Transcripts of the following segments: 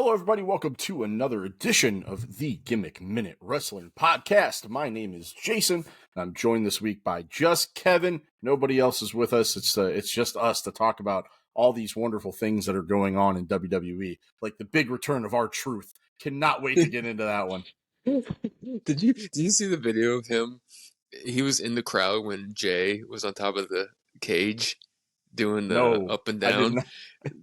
Hello, everybody. Welcome to another edition of the Gimmick Minute Wrestling Podcast. My name is Jason, and I'm joined this week by just Kevin. Nobody else is with us. It's just us to talk about all these wonderful things that are going on in WWE, like the big return of R-Truth. Cannot wait to get into that one. Did you see the video of him? He was in the crowd when Jay was on top of the cage doing the No, up and I did down. not.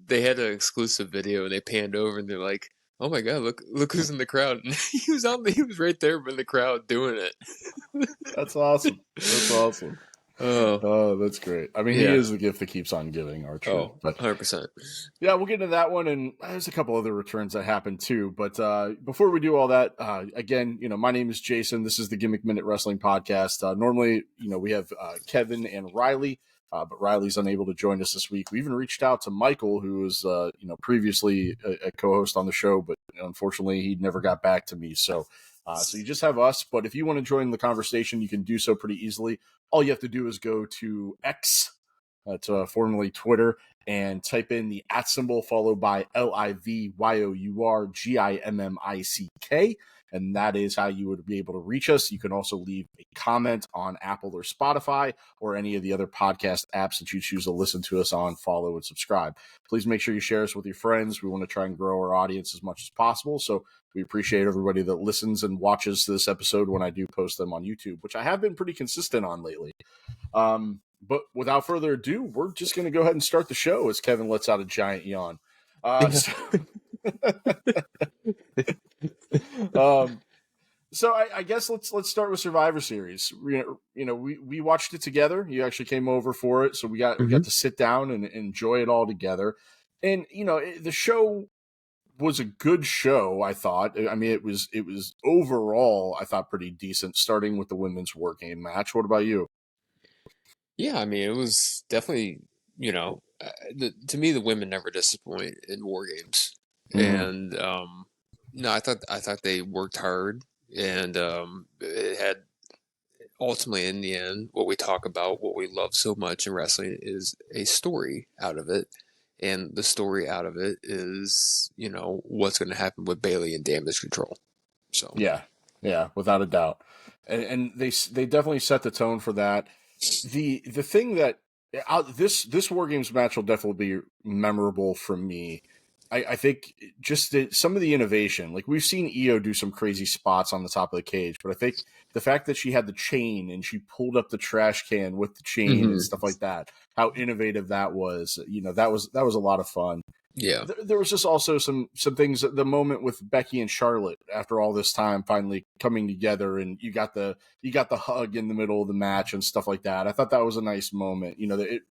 They had an exclusive video and they panned over and they're like, "Oh my God, look who's in the crowd!" And he was right there in the crowd doing it. That's awesome. That's awesome. Oh, that's great. I mean, he Yeah. is the gift that keeps on giving, R-Truth. Oh, But 100%. yeah, we'll get into that one, and there's a couple other returns that happened too. But before we do all that, again, my name is Jason. This is the Gimmick Minute Wrestling Podcast. Normally, we have Kevin and Riley, but Riley's unable to join us this week. We even reached out to Michael, who was, previously a co-host on the show, but unfortunately, he never got back to me. So you just have us. But if you want to join the conversation, you can do so pretty easily. All you have to do is go to X, formerly Twitter, and type in the @ symbol followed by LIVYOURGIMMICK, and that is how you would be able to reach us. You can also leave a comment on Apple or Spotify or any of the other podcast apps that you choose to listen to us on, follow, and subscribe. Please make sure you share us with your friends. We want to try and grow our audience as much as possible, so we appreciate everybody that listens and watches this episode when I do post them on YouTube, which I have been pretty consistent on lately. But without further ado, we're just going to go ahead and start the show as Kevin lets out a giant yawn. So I guess let's start with Survivor Series. We watched it together. You actually came over for it, so we got to sit down and enjoy it all together. And the show was a good show, I thought. I mean, it was overall, I thought, pretty decent, starting with the women's War Game match. What about you? Yeah, I mean, it was definitely, to me, the women never disappoint in war games. And no, I thought they worked hard, and it had ultimately, in the end, what we talk about, what we love so much in wrestling, is a story out of it. And the story out of it is, what's going to happen with Bayley and Damage Control. So yeah, without a doubt, and they definitely set the tone for that. The thing that this War Games match will definitely be memorable for me. I think just some of the innovation, like we've seen Io do some crazy spots on the top of the cage, but I think the fact that she had the chain and she pulled up the trash can with the chain and stuff like that, how innovative that was, that was a lot of fun. Yeah. There was just also some things, the moment with Becky and Charlotte after all this time finally coming together, and you got the hug in the middle of the match and stuff like that. I thought that was a nice moment. It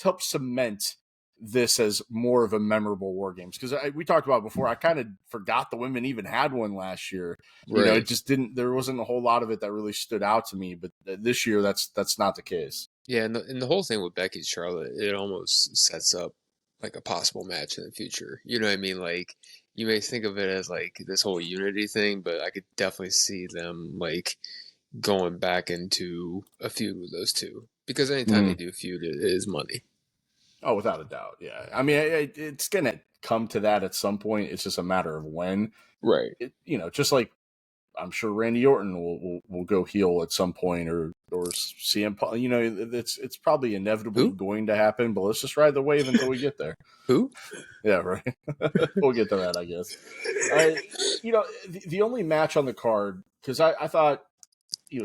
helped cement this as more of a memorable War Games, because we talked about before, I kind of forgot the women even had one last year. Right. It just didn't. There wasn't a whole lot of it that really stood out to me. But this year, that's not the case. Yeah, and the whole thing with Becky and Charlotte, it almost sets up like a possible match in the future. You know what I mean? Like, you may think of it as like this whole unity thing, but I could definitely see them like going back into a feud with those two, because anytime they do a feud, it is money. Oh, without a doubt. Yeah. I mean, it's going to come to that at some point. It's just a matter of when. Right. Just like I'm sure Randy Orton will go heel at some point, or CM Punk. It's probably inevitably going to happen, but let's just ride the wave until we get there. Who? Yeah, right. We'll get to that, I guess. The only match on the card, because I thought,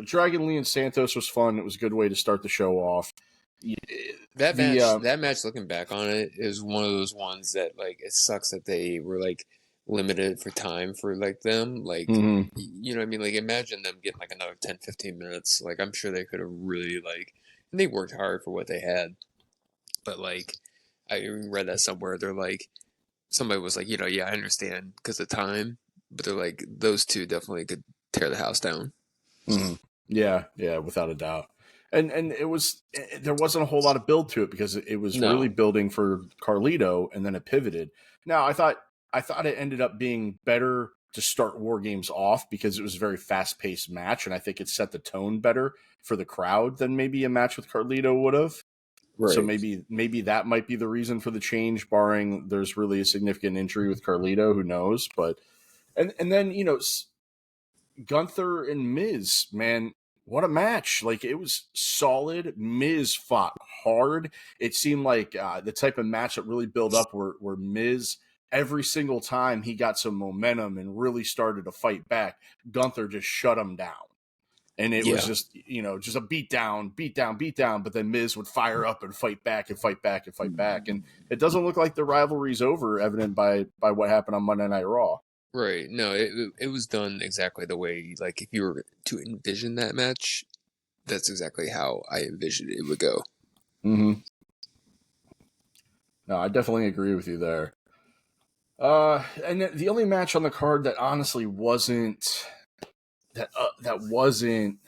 Dragon Lee and Santos was fun. It was a good way to start the show off. That match, looking back on it, is one of those ones that, like, it sucks that they were like limited for time for like them. Like, you know what I mean? Like, imagine them getting like another 10-15 minutes. Like, I'm sure they could have really and they worked hard for what they had. But like, I read that somewhere. They're like, somebody was like, yeah, I understand because of time, but they're like, those two definitely could tear the house down. Yeah, without a doubt. And there wasn't a whole lot of build to it, because it was really building for Carlito, and then it pivoted. Now, I thought it ended up being better to start War Games off, because it was a very fast-paced match, and I think it set the tone better for the crowd than maybe a match with Carlito would have. So Right. maybe that might be the reason for the change, barring there's really a significant injury with Carlito. Who knows? But and then Gunther and Miz, man, what a match! Like it was solid. Miz fought hard. It seemed like the type of match that really built up where Miz every single time he got some momentum and really started to fight back, Gunther just shut him down. And it was Yeah. just, just a beat down, beat down, beat down. But then Miz would fire up and fight back and fight back and fight back. And it doesn't look like the rivalry's over, evident by what happened on Monday Night Raw. Right. No, it was done exactly the way, like, if you were to envision that match, that's exactly how I envisioned it would go. Mm-hmm. No, I definitely agree with you there. And the only match on the card that honestly wasn't that wasn't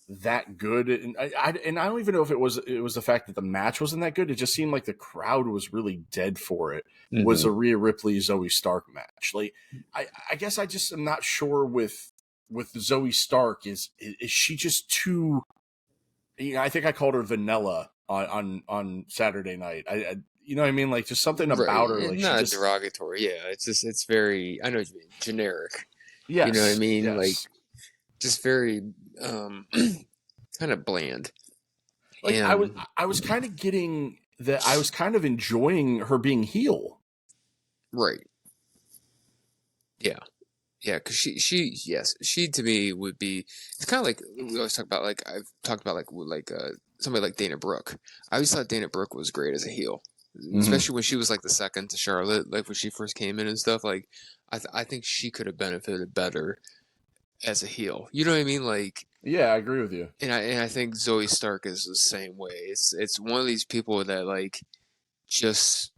that good, and I don't even know if it was the fact that the match wasn't that good. It just seemed like the crowd was really dead for it. Was a Rhea Ripley Zoe Stark match? Like, I guess I just am not sure with Zoe Stark. Is she just too? I think I called her vanilla on Saturday night. I you know what I mean? Like just something Right. about her. Like she Not just derogatory. Yeah. It's very, I know what you mean, generic. You know what I yes mean? Like, yes. just very, um, kind of bland. Like And I was kind of getting that. I was kind of enjoying her being heel. right. Yeah. Yeah, because yes, she to me would be. It's kind of like we always talk about. Like I've talked about, somebody like Dana Brooke. I always thought Dana Brooke was great as a heel, Mm-hmm. especially when she was like the second to Charlotte, like when she first came in and stuff. Like I think she could have benefited better as a heel. You know what I mean? Like, Yeah, I agree with you. and I think Zoe Stark is the same way. It's one of these people that like just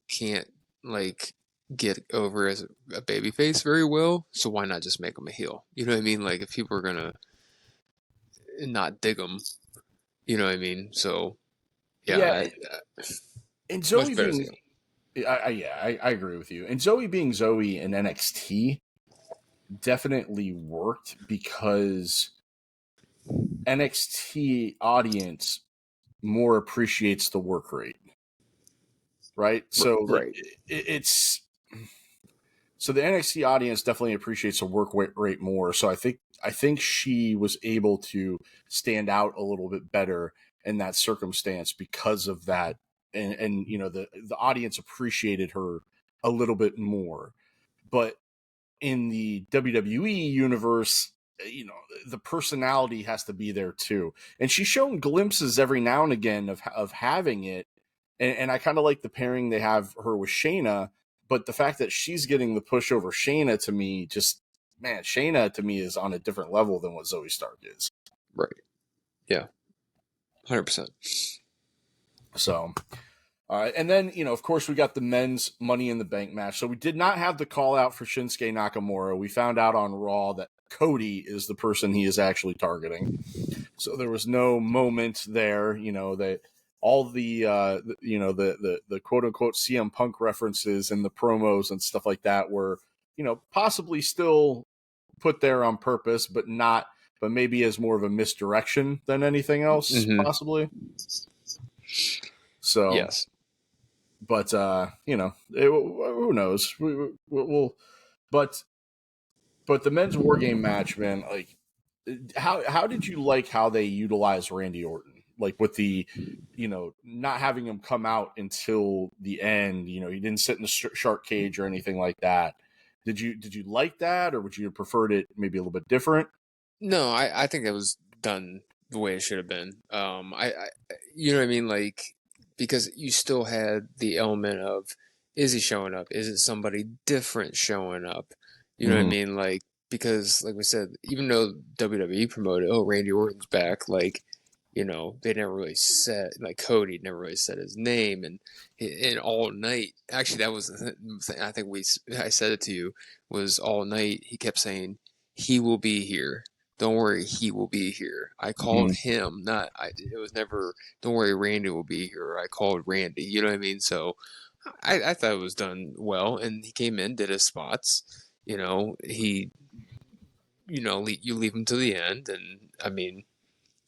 can't like get over as a baby face very well, so why not just make him a heel? You know what I mean? Like if people are gonna not dig him, you know what I mean? So yeah, Yeah, and much Zoe better as a being, heel. I agree with you. And Zoe being Zoe in NXT definitely worked because NXT audience more appreciates the work rate, right? So like Right. it's so the NXT audience definitely appreciates the work rate more. So I think she was able to stand out a little bit better in that circumstance because of that, and the audience appreciated her a little bit more. But in the WWE universe, the personality has to be there too, and she's shown glimpses every now and again of having it, and I kind of like the pairing they have her with Shayna, but the fact that she's getting the push over Shayna to me, just man, Shayna to me is on a different level than what Zoe Stark is. Right. Yeah. 100%. So, and then, of course, we got the men's Money in the Bank match. So we did not have the call out for Shinsuke Nakamura. We found out on Raw that Cody is the person he is actually targeting. So there was no moment there, that all the quote unquote CM Punk references and the promos and stuff like that were, possibly still put there on purpose, but maybe as more of a misdirection than anything else, Mm-hmm. possibly. So, Yes. but who knows? We'll but the men's war game match, man. Like, how did you like how they utilized Randy Orton? Like with the, not having him come out until the end. He didn't sit in the shark cage or anything like that. Did you like that, or would you have preferred it maybe a little bit different? No, I think it was done the way it should have been. You know what I mean? Like, because you still had the element of, is he showing up? Is it somebody different showing up? You know what I Mm-hmm. mean? Like, because like we said, even though WWE promoted, oh, Randy Orton's back, like, they never really said, like, Cody never really said his name, and all night, actually, that was the thing. I think I said it to you, was all night he kept saying, he will be here. Don't worry, he will be here. I called Mm-hmm. him, not I. It was never. Don't worry, Randy will be here. I called Randy. You know what I mean? So, I thought it was done well, and he came in, did his spots. He, you leave him to the end, and I mean,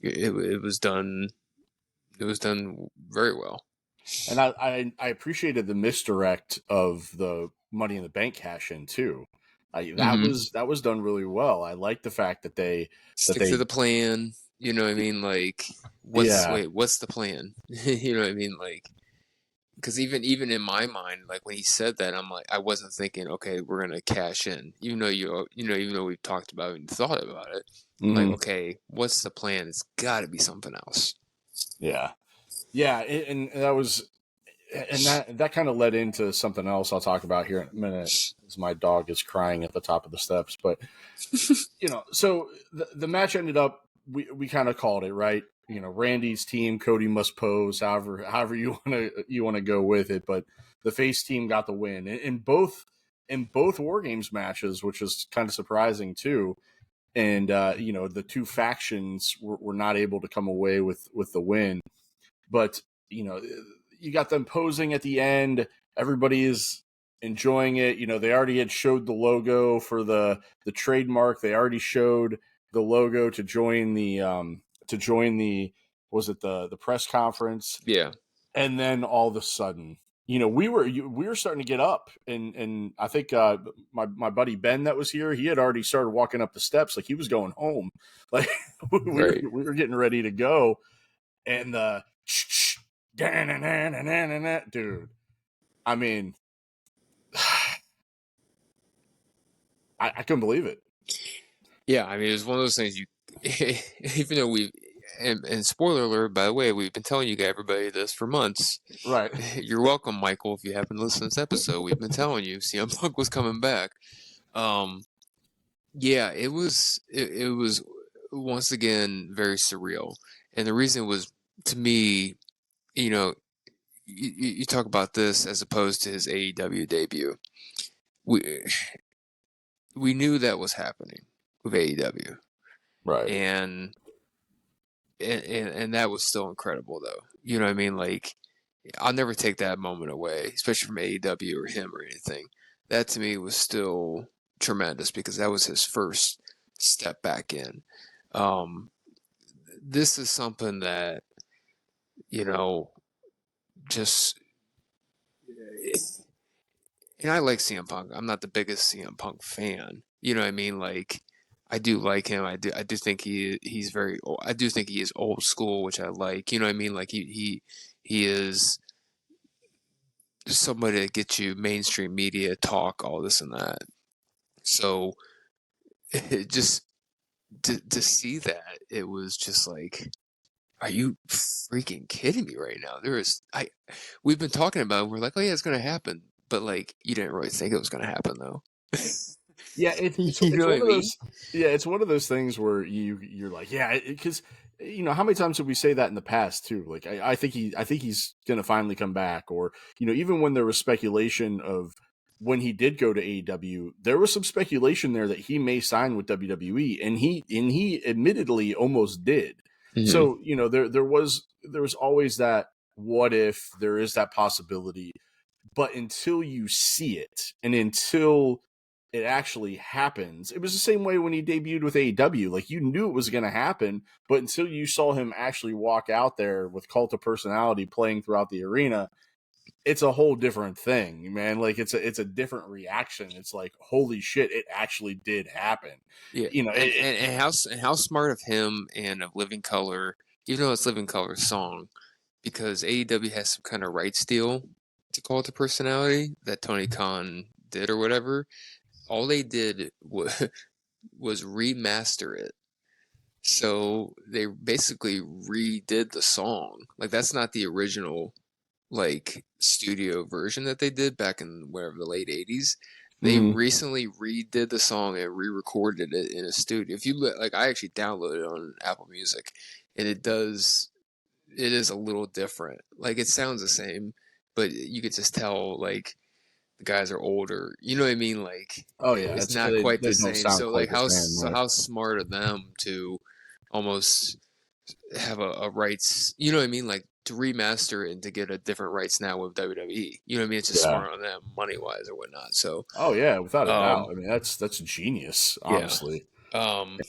it was done It was done very well. And I appreciated the misdirect of the Money in the Bank cash in too. Mm-hmm. That was done really well. I like the fact that Stick to the plan. You know what I mean? Like, yeah. what's the plan? You know what I mean? Like, because even in my mind, like when he said that, I'm like, I wasn't thinking, okay, we're gonna cash in. Even though we've talked about it and thought about it, I'm like, Mhm. okay, what's the plan? It's got to be something else. Yeah. Yeah, and that was and that kind of led into something else I'll talk about here in a minute as my dog is crying at the top of the steps. But so the match ended up we kind of called it, right? Randy's team, Cody must pose, however you want to go with it, but the face team got the win in both War Games matches, which is kind of surprising too. And the two factions were not able to come away with the win. But you know, you got them posing at the end. Everybody is enjoying it. They already had showed the logo for the trademark. They already showed the logo to join the was it the press conference. Yeah, And then all of a sudden, we were starting to get up, and I think my buddy Ben that was here, he had already started walking up the steps like he was going home, like right. we were getting ready to go, and the dude, I mean, I couldn't believe it. Yeah, I mean, it was one of those things even though and spoiler alert, by the way, we've been telling you everybody this for months. Right. You're welcome, Michael, if you happen to listen to this episode. We've been telling you CM Punk was coming back. Um, yeah, it was once again very surreal, and the reason was to me, you know, you talk about this as opposed to his AEW debut. We we knew that was happening with AEW, Right. and and that was still incredible though. You know what I mean? Like I'll never take that moment away, especially from AEW or him or anything. That to me was still tremendous because that was his first step back in. Um, this is something that you know just and I like CM Punk. I'm not the biggest CM Punk fan. You know what I mean? Like I do like him. I do think he's very. I do think he is old school, which I like. You know what I mean? Like he is somebody that gets you mainstream media talk, all this and that. So it just to see that, it was just like, are you freaking kidding me right now? We've been talking about it, we're like, oh yeah, it's gonna happen, but like you didn't really think it was gonna happen though. Yeah, it's You it's know what one I of mean? those. Yeah, it's one of those things where you're like, yeah, because how many times did we say that in the past too? Like, I think he's gonna finally come back, or even when there was speculation of when he did go to AEW, there was some speculation there that he may sign with WWE, and he admittedly almost did. Mm-hmm. So there was always that what if there is that possibility, but until you see it and until it actually happens. It was the same way when he debuted with AEW. Like you knew it was going to happen, but until you saw him actually walk out there with Cult of Personality playing throughout the arena, it's a whole different thing, man. Like it's a different reaction. It's like holy shit, it actually did happen. Yeah, You know, and how smart of him and of Living Color, even though it's Living Color's song, because AEW has some kind of rights deal to call it the personality that Tony Khan did or whatever. All they did was remaster it. So they basically redid the song. Like that's not the original like studio version that they did back in whatever the late 80s. They mhm. recently redid the song and re-recorded it in a studio. If you like I actually downloaded it on Apple Music and it is a little different. Like it sounds the same, but you could just tell like the guys are older. You know what I mean? Like Oh yeah, it's it's not quite the they don't same. sound So quite like the same, right? how smart of them to almost have a rights. You know what I mean? Like to remaster it and to get a different rights now with WWE. You know what I mean? It's just Yeah. smart on them money wise or whatnot. So Oh yeah, without a doubt. um I mean, that's genius, yeah honestly. um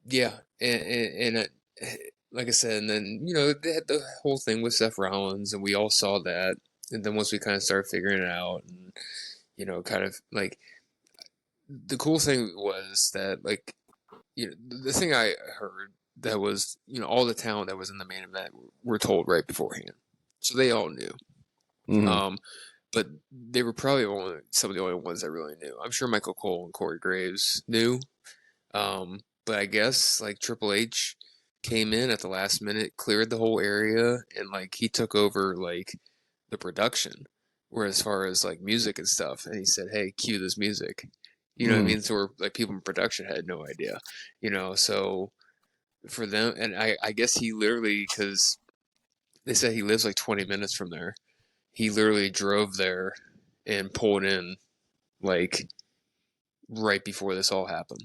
yeah and like I said, and then they had the whole thing with Seth Rollins, and we all saw that. And then once we kind of started figuring it out, and kind of like the cool thing was that like the thing I heard that was all the talent that was in the main event were told right beforehand, so they all knew. Mm-hmm. But they were probably some of the only ones that really knew. I'm sure Michael Cole and Corey Graves knew, but I guess like Triple H came in at the last minute, cleared the whole area, and like he took over like the production, where as far as like music and stuff, and he said, "Hey, cue this music." You know what I Mm-hmm. mean? So we're, like people in production had no idea, So for them, and I guess he literally, because they said he lives like 20 minutes from there. He literally drove there and pulled in like right before this all happened.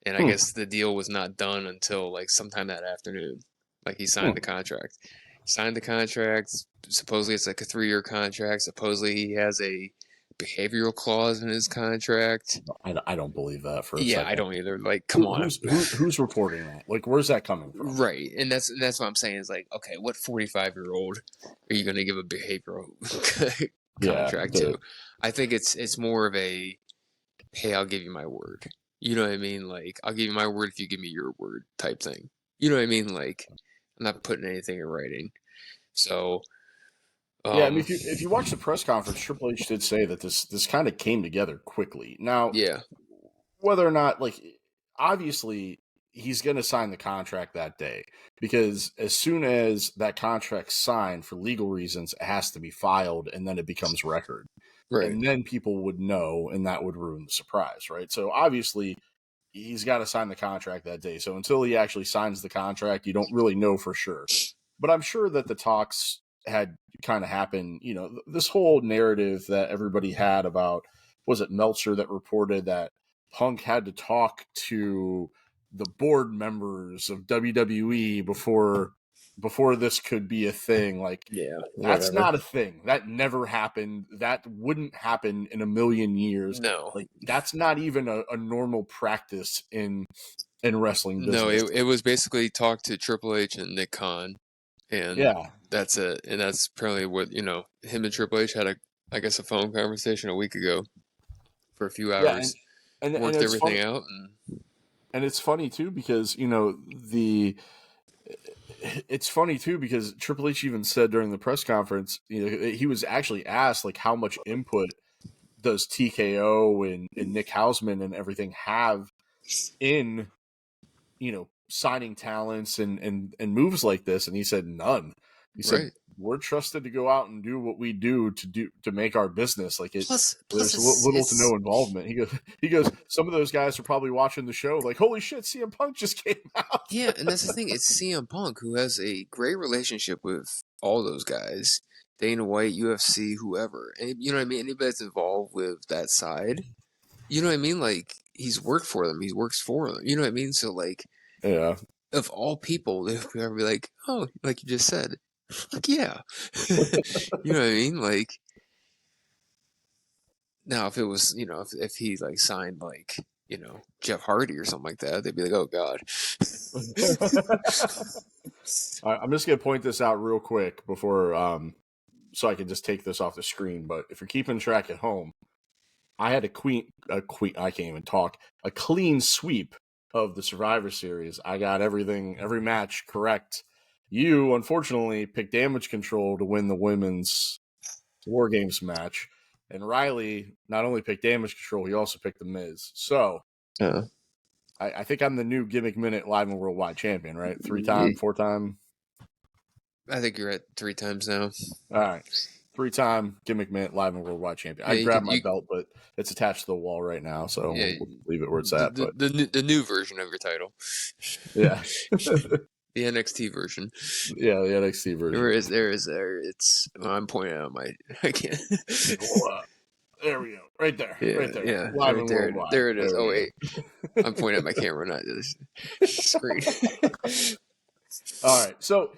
And I guess the deal was not done until like sometime that afternoon. Like he signed the contract. Signed the contract. Supposedly it's like a 3-year contract. Supposedly he has a behavioral clause in his contract. I don't believe that for a Yeah, I second. don't either. Like, come on. Who's reporting that? Like, where's that coming from? Right, and that's what I'm saying is like, okay, what 45-year-old are you going to give a behavioral contract to? I think it's more of a, hey, I'll give you my word. You know what I mean? Like, I'll give you my word if you give me your word type thing. You know what I mean? Like, I'm not putting anything in writing. So, Yeah, I mean, if you watch the press conference, Triple H did say that this kind of came together quickly. Now, yeah, whether or not, like, obviously he's going to sign the contract that day, because as soon as that contract's signed for legal reasons, it has to be filed, and then it becomes record. right. And then people would know, and that would ruin the surprise, right? So obviously he's got to sign the contract that day. So until he actually signs the contract, you don't really know for sure. But I'm sure that the talks had kind of happened. This whole narrative that everybody had about, was it Meltzer that reported that Punk had to talk to the board members of WWE before this could be a thing. Like, Yeah, that's whatever. not a thing. That never happened. That wouldn't happen in a million years. No, Like, that's not even a normal practice in wrestling no, business. it was basically talk to Triple H and Nick Khan, and Yeah. that's it. And that's apparently what him and Triple H had I guess a phone conversation a week ago for a few Yeah, hours, and worked it's everything funny. out, and And it's funny too because it's funny too because Triple H even said during the press conference, he was actually asked like how much input does TKO and Nick Hausman and everything have in signing talents and moves like this, and he said none. He said, right. we're trusted to go out and do what we do to make our business. Like, Plus there's it's little to no involvement. He goes, some of those guys are probably watching the show like, holy shit, CM Punk just came out. yeah, and that's the thing. It's CM Punk who has a great relationship with all those guys, Dana White, UFC, whoever, and you know what I mean. Anybody that's involved with that side, you know what I mean. Like he's worked for them, he works for them. You know what I mean. So like, Yeah. of all people, they would ever be like, oh, like you just said, fuck yeah, you know what I mean. Like now, if it was, if he like signed like, Jeff Hardy or something like that, they'd be like, oh god. All right, I'm just gonna point this out real quick before so I can just take this off the screen. But if you're keeping track at home, I had a I can't even talk. A clean sweep of the Survivor Series. I got every match correct. You, unfortunately, picked Damage Control to win the women's War Games match. And Riley not only picked Damage Control, he also picked The Miz. So, Yeah. I think I'm the new Gimmick Minute Live and Worldwide Champion, right? 4-time? I think you're at 3 times now. All right. 3-time Gimmick Minute Live and Worldwide Champion. Yeah, I you grabbed could my belt, but it's attached to the wall right now, so yeah, we'll leave it where it's at. But the new version of your title. yeah. The NXT version. Yeah, the NXT version. There. It's I'm pointing out my I can't. There we go. Right there. Right there. Yeah, Live right and there. worldwide. There it is. There Oh we wait, I'm pointing at my camera, not this screen. All right. So,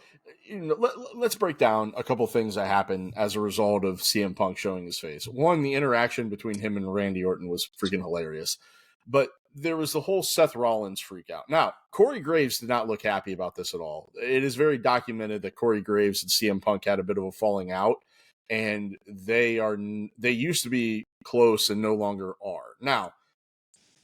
let's break down a couple things that happened as a result of CM Punk showing his face. One, the interaction between him and Randy Orton was freaking hilarious. But there was the whole Seth Rollins freak out. Now, Corey Graves did not look happy about this at all. It is very documented that Corey Graves and CM Punk had a bit of a falling out, and they used to be close and no longer are. Now,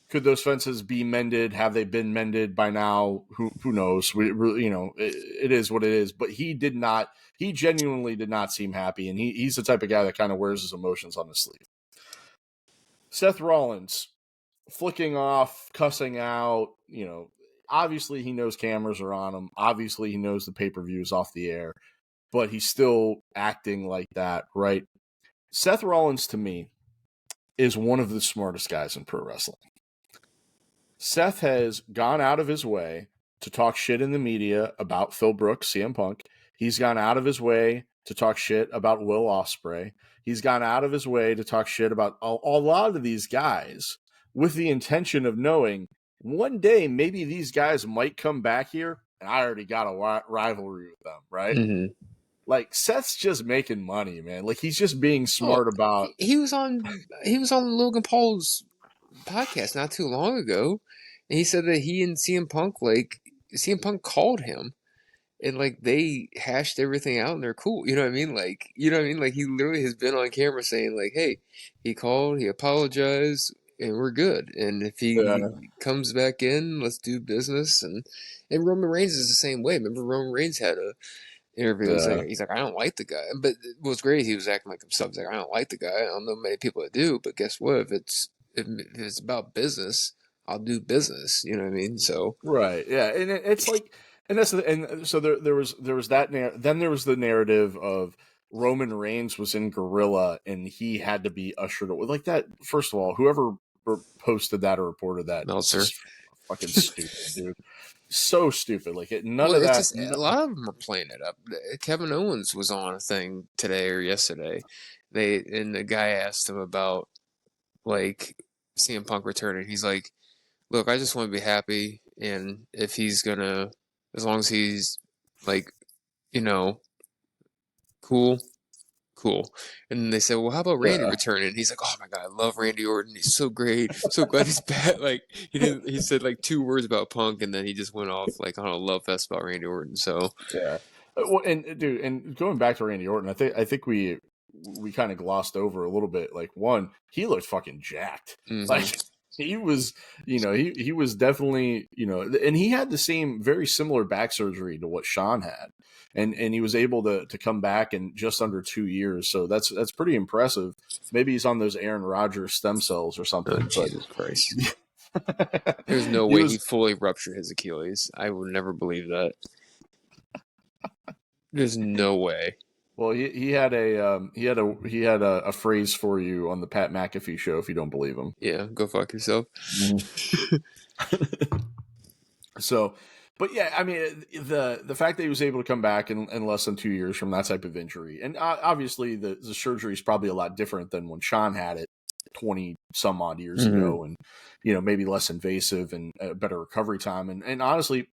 could those fences be mended? Have they been mended by now? Who knows? We really, it is what it is. But he did not. He genuinely did not seem happy, and he's the type of guy that kind of wears his emotions on his sleeve. Seth Rollins flicking off, cussing out. Obviously he knows cameras are on him. Obviously he knows the pay-per-view is off the air, but he's still acting like that, right? Seth Rollins, to me, is one of the smartest guys in pro wrestling. Seth has gone out of his way to talk shit in the media about Phil Brooks, CM Punk. He's gone out of his way to talk shit about Will Ospreay. He's gone out of his way to talk shit about a lot of these guys with the intention of knowing one day maybe these guys might come back here, and I already got a rivalry with them, right? Mm-hmm. Like, Seth's just making money, man. Like, he's just being smart about. He was on Logan Paul's podcast not too long ago, and he said that he and CM Punk, CM Punk called him, and they hashed everything out, and they're cool. You know what I mean? Like he literally has been on camera saying hey, he called, he apologized, and we're good. And if he comes back in, let's do business. And Roman Reigns is the same way. Remember, Roman Reigns had a interview. He's like, I don't like the guy. But what's great, he was acting like himself. He's like, I don't like the guy. I don't know many people that do, but guess what? If it's about business, I'll do business. You know what I mean? So right, yeah, and it's like, and so there was that. Then there was the narrative of Roman Reigns was in Gorilla and he had to be ushered away. Like that. First of all, whoever posted that or reported that, Meltzer, fucking stupid, dude. So stupid. Like none of it's that. Just, a lot of them are playing it up. Kevin Owens was on a thing today or yesterday. And the guy asked him about CM Punk returning. He's like, look, I just want to be happy, and if he's gonna, as long as he's cool. And then they said, well, how about Randy returning? And he's like, oh my god, I love Randy Orton. He's so great. So glad he's back. He said 2 words about Punk, and then he just went off on a love fest about Randy Orton. So yeah. Well, and dude, and going back to Randy Orton, I think we kind of glossed over a little bit. One, he looked fucking jacked. Mm-hmm. He was, he was definitely, and he had the same, very similar back surgery to what Sean had, and he was able to come back in just under 2 years. So that's pretty impressive. Maybe he's on those Aaron Rodgers stem cells or something. Oh, Jesus Christ! There's no way he fully ruptured his Achilles. I would never believe that. There's no way. Well, he had a phrase for you on the Pat McAfee show. If you don't believe him, yeah, go fuck yourself. So, but yeah, I mean, the fact that he was able to come back in less than 2 years from that type of injury, and obviously the surgery is probably a lot different than when Sean had it 20 some odd years ago, and maybe less invasive and a better recovery time, and honestly,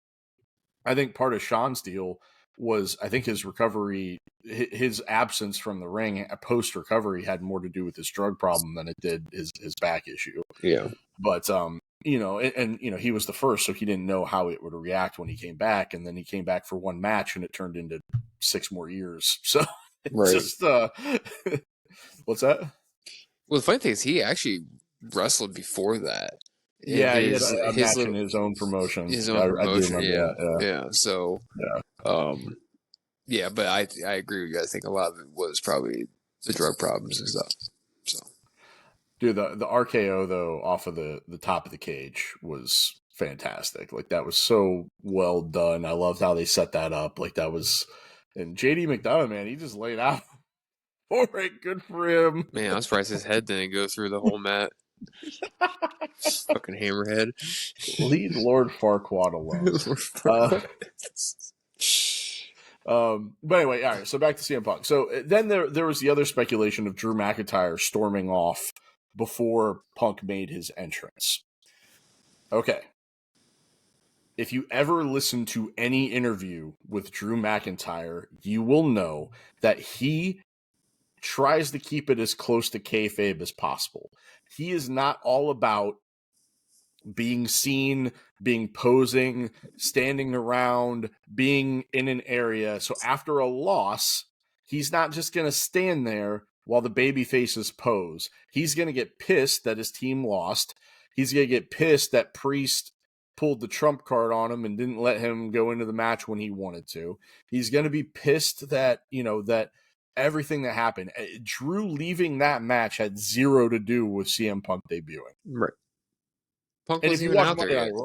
I think part of Sean's deal was, I think his recovery, his absence from the ring post recovery had more to do with his drug problem than it did his back issue. Yeah. But, he was the first, so he didn't know how it would react when he came back. And then he came back for one match and it turned into 6 more years. So it's just, what's that? Well, the funny thing is he actually wrestled before that. Yeah, he had a match in his own promotion. His own promotion, yeah. So, yeah, but I agree with you. I think a lot of it was probably the drug problems and stuff. So, dude, the RKO though off of the top of the cage was fantastic. That was so well done. I loved how they set that up. That was, and JD McDonough, man, he just laid out for it. Good for him. Man, I'm surprised his head didn't go through the whole mat. Fucking hammerhead. Leave Lord Farquaad alone. But anyway, all right. So back to CM Punk. So then there was the other speculation of Drew McIntyre storming off before Punk made his entrance. Okay. If you ever listen to any interview with Drew McIntyre, you will know that he tries to keep it as close to kayfabe as possible. He is not all about being seen, being posing, standing around, being in an area. So after a loss, he's not just going to stand there while the baby faces pose. He's going to get pissed that his team lost. He's going to get pissed that Priest pulled the trump card on him and didn't let him go into the match when he wanted to. He's going to be pissed that, that everything that happened. Drew leaving that match had zero to do with CM Punk debuting. Right. Punk And if wasn't you even watch out there Monday yet. Night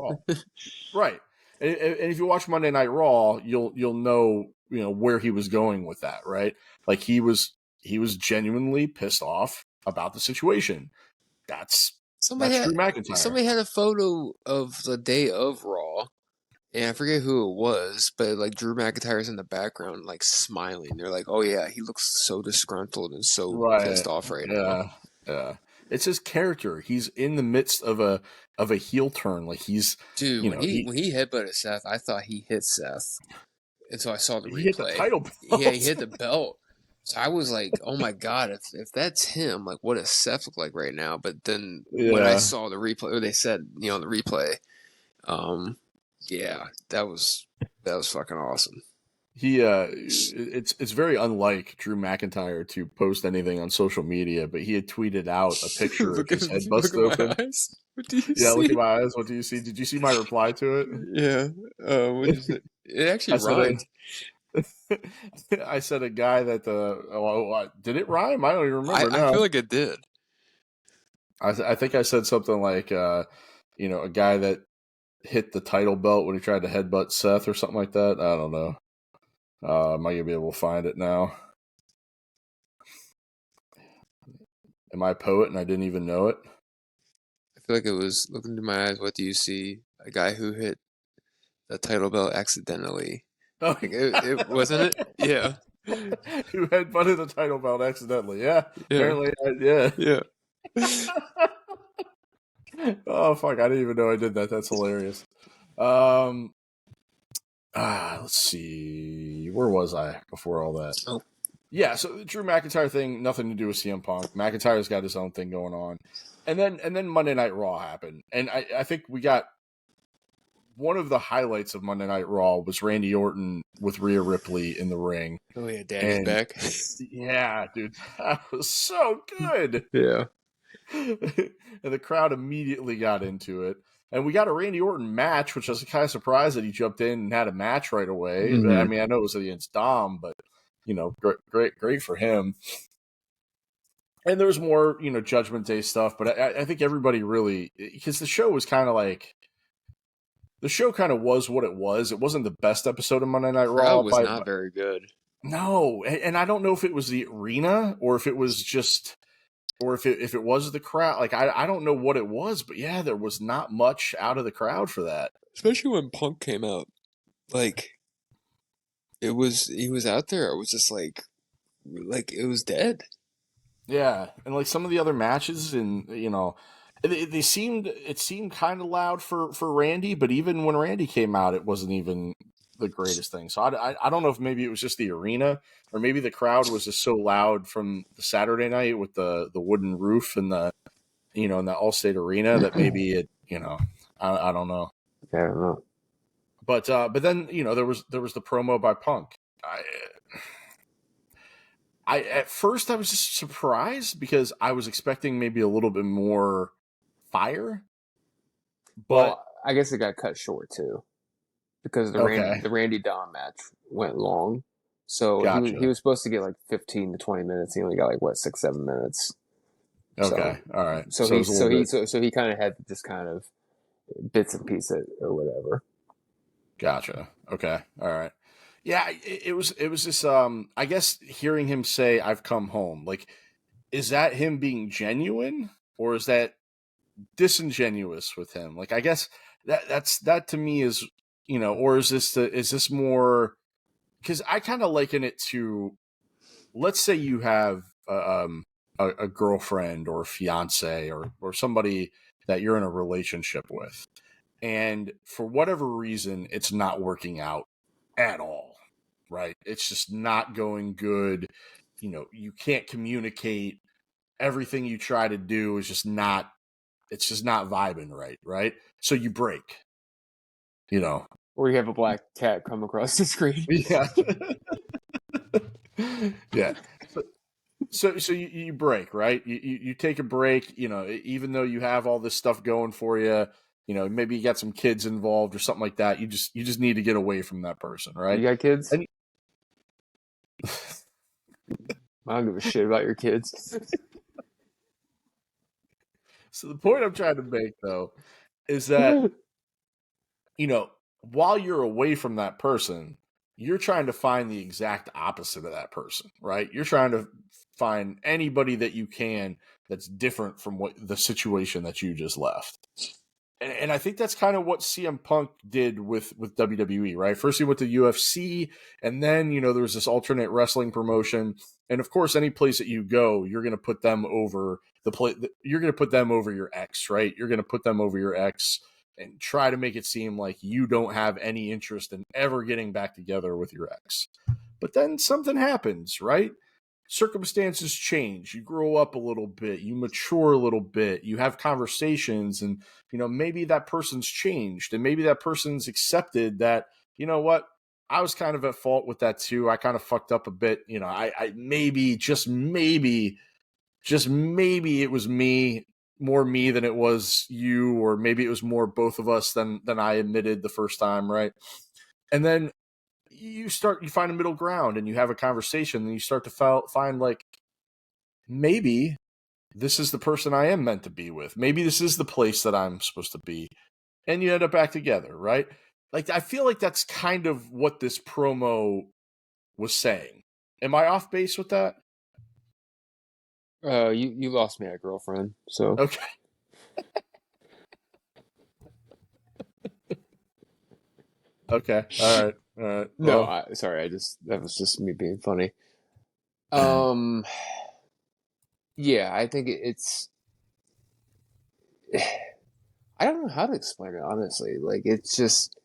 Raw, right? And if you watch Monday Night Raw, you'll know where he was going with that, right? Like he was genuinely pissed off about the situation. That's Drew McIntyre. Somebody had a photo of the day of Raw, and I forget who it was, but like Drew McIntyre's in the background, like smiling. They're like, "Oh yeah, he looks so disgruntled and so pissed off right now." Yeah. It's his character. He's in the midst of a heel turn. Like he's Dude, when he headbutted Seth, I thought he hit Seth, and so I saw the he hit the replay. title belt. Yeah, he hit the belt. So I was like, "Oh my god, if that's him, like what does Seth look like right now?" But then when I saw the replay, or they said, the replay, yeah, that was fucking awesome. It's very unlike Drew McIntyre to post anything on social media, but he had tweeted out a picture of his head busted open. Eyes. What do you see? Look at my eyes. What do you see? Did you see my reply to it? Yeah. What is it? It actually rhymed. I said a guy that did it rhyme? I don't even remember now. I feel like it did. I think I said something like a guy that hit the title belt when he tried to headbutt Seth or something like that. I don't know. Am I gonna be able to find it now? Am I a poet and I didn't even know it? I feel like it was look into my eyes. What do you see? A guy who hit the title belt accidentally. Oh, it wasn't it? Yeah. Who headbutted the title belt accidentally? Yeah. Apparently, yeah. Yeah. Oh fuck! I didn't even know I did that. That's hilarious. Let's see. Where was I before all that? Oh. Yeah, so the Drew McIntyre thing, nothing to do with CM Punk. McIntyre's got his own thing going on. And then Monday Night Raw happened. And I think we got one of the highlights of Monday Night Raw was Randy Orton with Rhea Ripley in the ring. Oh yeah, Daddy's back. Yeah, dude. That was so good. Yeah. And the crowd immediately got into it. And we got a Randy Orton match, which I was kind of surprised that he jumped in and had a match right away. Mm-hmm. I mean, I know it was against Dom, but great for him. And there was more, Judgment Day stuff, but I think everybody really, because the show was kind of like, the show kind of was what it was. It wasn't the best episode of Monday Night Raw. It was not very good. No, and I don't know if it was the arena or if it was just, or if it was the crowd. Like I don't know what it was, but yeah, there was not much out of the crowd for that. Especially when Punk came out, like he was out there. It was just like it was dead. Yeah, and like some of the other matches, and it seemed kind of loud for Randy, but even when Randy came out, it wasn't even the greatest thing. So I don't know if maybe it was just the arena, or maybe the crowd was just so loud from the Saturday night with the wooden roof and the in the Allstate Arena that maybe it I don't know. I don't know. But then there was the promo by Punk. I at first I was just surprised because I was expecting maybe a little bit more fire. But I guess it got cut short too, because the Randy Dom match went long. So gotcha. he was supposed to get like 15 to 20 minutes. He only got like 6-7 minutes. Okay, all right. So he kind of had just kind of bits and pieces or whatever. Gotcha. Okay, all right. Yeah, it was this. I guess hearing him say "I've come home," like, is that him being genuine or is that disingenuous with him? Like, I guess that to me is or is this more? Because I kind of liken it to, let's say you have a girlfriend or a fiance or somebody that you're in a relationship with, and for whatever reason, it's not working out at all, right? It's just not going good. You can't communicate. Everything you try to do is just not it's just not vibing right? So you break, Or you have a black cat come across the screen. Yeah. Yeah. So you break, right? You take a break, even though you have all this stuff going for you, maybe you got some kids involved or something like that. You just need to get away from that person, right? You got kids? And I don't give a shit about your kids. so the point I'm trying to make though is that, while you're away from that person, you're trying to find the exact opposite of that person, right? You're trying to find anybody that you can that's different from what the situation that you just left. And I think that's kind of what CM Punk did with WWE, right? First he went to UFC, and then, there was this alternate wrestling promotion. And of course, any place that you go, you're going to put them over you're going to put them over your ex, right? You're going to put them over your ex and try to make it seem like you don't have any interest in ever getting back together with your ex. But then something happens, right? Circumstances change. You grow up a little bit, you mature a little bit, you have conversations, and maybe that person's changed, and maybe that person's accepted that, what, I was kind of at fault with that too. I kind of fucked up a bit. I maybe, just maybe it was more me than it was you, or maybe it was more both of us than I admitted the first time, right? And then you find a middle ground and you have a conversation, and you start to find like, maybe this is the person I am meant to be with. Maybe this is the place that I'm supposed to be. And you end up back together, right? Like, I feel like that's kind of what this promo was saying. Am I off base with that? You lost me at girlfriend, so. Okay. Okay. All right. No, Well, sorry, that was just me being funny. Yeah, I think it's I don't know how to explain it, honestly. Like, it's just,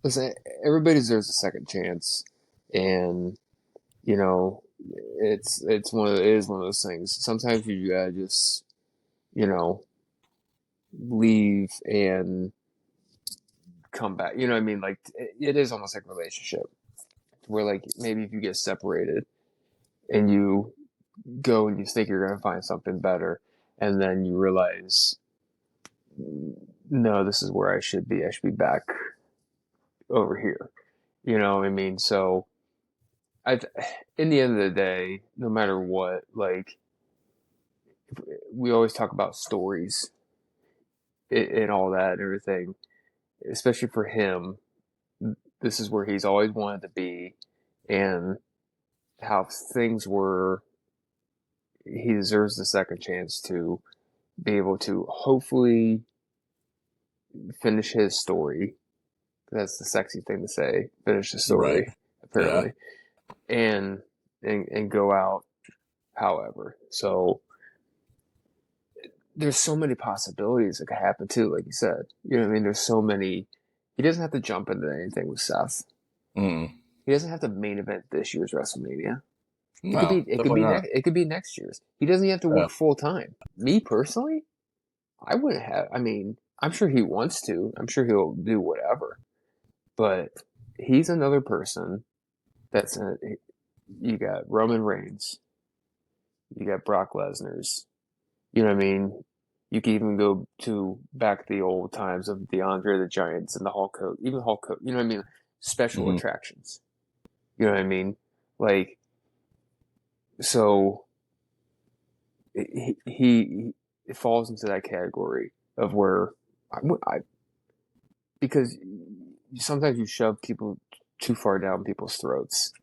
listen, everybody deserves a second chance, and you know, it is one of those things. Sometimes you gotta just, you know, leave and come back. You know what I mean? Like, it is almost like a relationship where, like, maybe if you get separated and you go and you think you're gonna find something better, and then you realize, no, this is where I should be. I should be back over here. You know what I mean? So, I, in the end of the day, no matter what, like, we always talk about stories and all that and everything, especially for him. This is where he's always wanted to be, and how things were. He deserves the second chance to be able to hopefully finish his story. That's the sexy thing to say. Finish the right. story, Yeah. apparently, and go out. However, so there's so many possibilities that could happen too. Like you said, you know what I mean. There's so many. He doesn't have to jump into anything with Seth. Mm. He doesn't have to main event this year's WrestleMania. No, definitely not. It could be next year's. He doesn't have to Yeah. work full time. Me personally, I wouldn't have. I mean, I'm sure he wants to. I'm sure he'll do whatever. But he's another person that's you got Roman Reigns, you got Brock Lesnar's. You know what I mean? You can even go to back the old times of the Andre the Giants and the Hulk Hogan, even Hulk Hogan. You know what I mean? Special Mm-hmm. attractions. You know what I mean? Like, so he falls into that category of where I because sometimes you shove people too far down people's throats,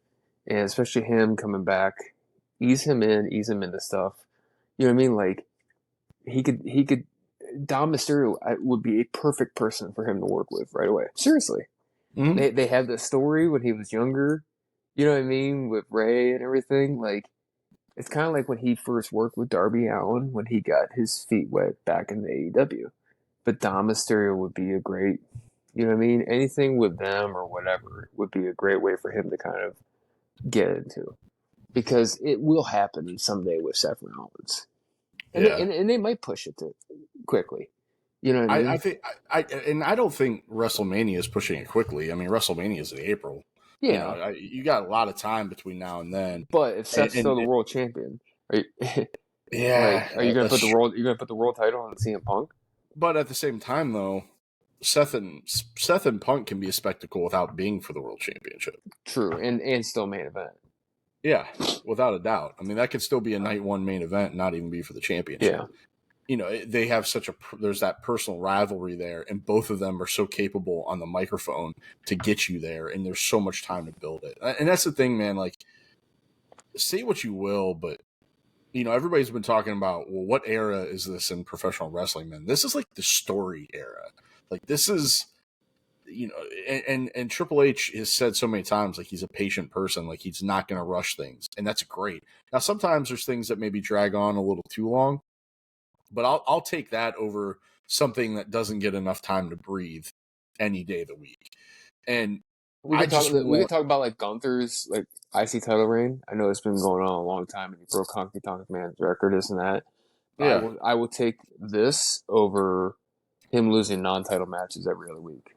and especially him coming back, ease him into stuff. You know what I mean? Like, he could Dom Mysterio would be a perfect person for him to work with right away. Seriously, Mm-hmm. they had the story when he was younger. You know what I mean, with Ray and everything. Like, it's kind of like when he first worked with Darby Allin when he got his feet wet back in the AEW. But Dom Mysterio would be a great, you know what I mean? Anything with them or whatever would be a great way for him to kind of get into. Because it will happen someday with Seth Rollins. and they might push it to quickly. You know what I mean? I think I don't think WrestleMania is pushing it quickly. I mean, WrestleMania is in April. Yeah, You got a lot of time between now and then. but if Seth's And still the world champion, are you, yeah, are you gonna that's put the true. world title on CM Punk? But at the same time, though, Seth and Punk can be a spectacle without being for the world championship. True, and still main event. Yeah, without a doubt. I mean, that could still be a night one main event, and not even be for the championship. Yeah. They have there's that personal rivalry there, and both of them are so capable on the microphone to get you there, and there's so much time to build it. And that's the thing, man. Like, say what you will, but everybody's been talking about, well, what era is this in professional wrestling, man? This is like the story era. Like, this is, and Triple H has said so many times, like, he's a patient person, like, he's not going to rush things, and that's great. Now, sometimes there's things that maybe drag on a little too long, but I'll take that over something that doesn't get enough time to breathe any day of the week. And We could talk about like Gunther's like IC title reign. I know it's been going on a long time, and he broke Honky Tonk Man's record, this and that. Yeah, I will take this over him losing non-title matches every other week.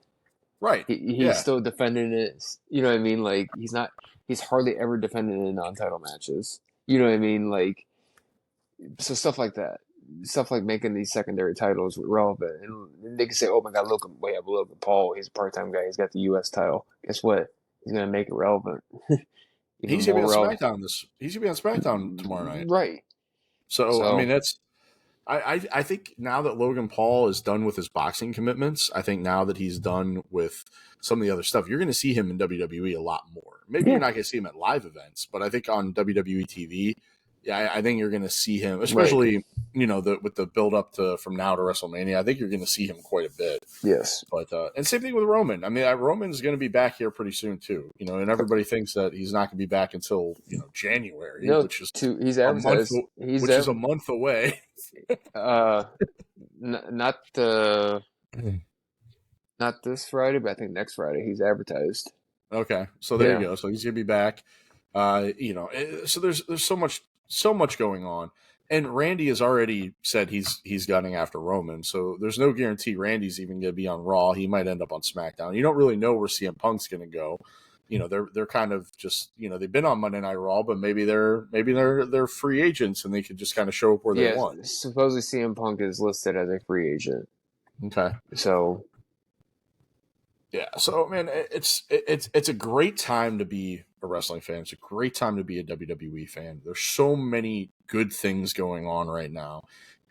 right. He's still defending it. You know what I mean? Like he's hardly ever defended in non-title matches. You know what I mean? Like, so stuff like that. Stuff like making these secondary titles relevant. And they can say, oh my God, we have Logan Paul. He's a part-time guy. He's got the U.S. title. Guess what? He's going to make it relevant. Even He's gonna be more on relevant. SmackDown He's gonna be on SmackDown tomorrow night. Right. So I mean, So, that's I think now that Logan Paul is done with his boxing commitments, I think now that he's done with some of the other stuff, you're going to see him in WWE a lot more. Maybe you're not going to see him at live events, but I think on WWE TV, yeah, I think you're going to see him, especially with the build up to from now to WrestleMania. I think you're going to see him quite a bit. yes. But and same thing with Roman. I mean, Roman's going to be back here pretty soon too. And everybody thinks that he's not going to be back until January, No, which is he's a month, advertised. which is a month away. Not not this Friday, but I think next Friday he's advertised. Okay, so there you go. So he's gonna be back. So there's so much going on, and Randy has already said he's gunning after Roman. So there's no guarantee Randy's even gonna be on Raw. He might end up on SmackDown. You don't really know where CM Punk's gonna go. They're kind of just they've been on Monday Night Raw, but maybe they're free agents and they could just kind of show up where they want. Supposedly CM Punk is listed as a free agent. Okay, so. Yeah, so man, it's a great time to be a wrestling fan. It's a great time to be a WWE fan. There's so many good things going on right now,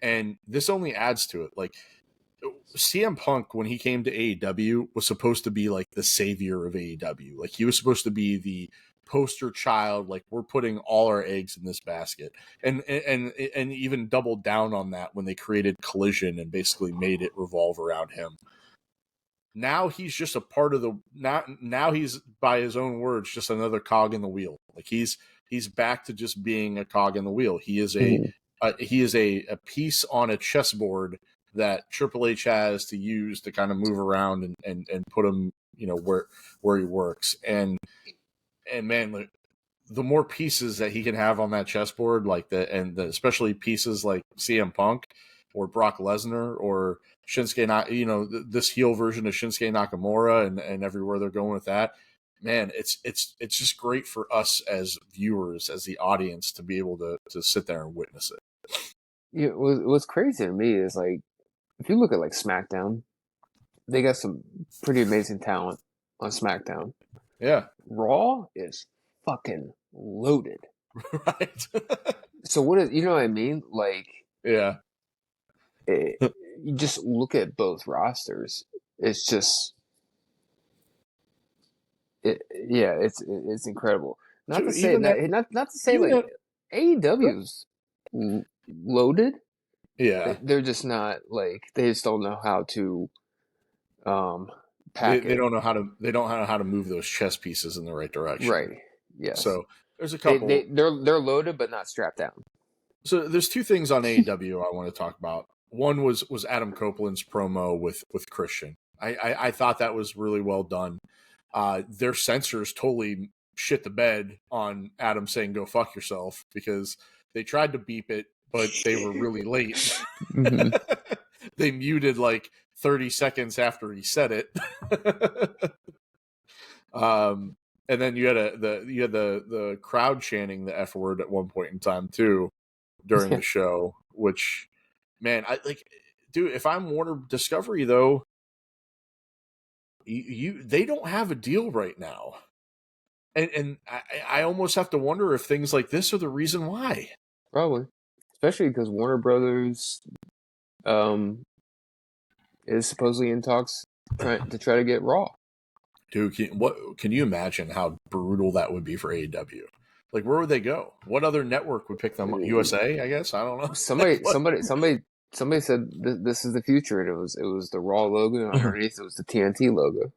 and this only adds to it. Like, CM Punk, when he came to AEW, was supposed to be like the savior of AEW. Like, he was supposed to be the poster child. Like, we're putting all our eggs in this basket, and even doubled down on that when they created Collision and basically made it revolve around him. Now he's just a part of the now he's, by his own words, just another cog in the wheel. Like, he's back to just being a cog in the wheel. He is a piece on a chessboard that Triple H has to use to kind of move around and put him where he works. And man, like, the more pieces that he can have on that chessboard, especially pieces like CM Punk or Brock Lesnar or Shinsuke, this heel version of Shinsuke Nakamura and everywhere they're going with that, man, it's just great for us as viewers, as the audience, to be able to sit there and witness it. Yeah, what's crazy to me is, like, if you look at like SmackDown, they got some pretty amazing talent on SmackDown. Yeah. Raw is fucking loaded. Right. So what is, you know what I mean? Like, yeah. You just look at both rosters. It's just, it's incredible. Not to say like AEW's loaded. Yeah, they're just not, like, they just don't know how to pack they don't know how to know how to move those chess pieces in the right direction. Right. Yes. So there's a couple. They're loaded but not strapped down. So there's two things on AEW I want to talk about. One was Adam Copeland's promo with Christian. I thought that was really well done. Their censors totally shit the bed on Adam saying "go fuck yourself" because they tried to beep it, but they were really late. Mm-hmm. They muted like 30 seconds after he said it. And then you had the crowd chanting the F word at one point in time too during the show, which, man, I like, dude, if I'm Warner Discovery though, they don't have a deal right now. And I almost have to wonder if things like this are the reason why. Probably, especially because Warner Brothers is supposedly in talks to try to get Raw. Dude, can you imagine how brutal that would be for AEW? Like, where would they go? What other network would pick them up? USA, I guess. I don't know. Somebody said this is the future, and it was the Raw logo, and underneath it was the TNT logo.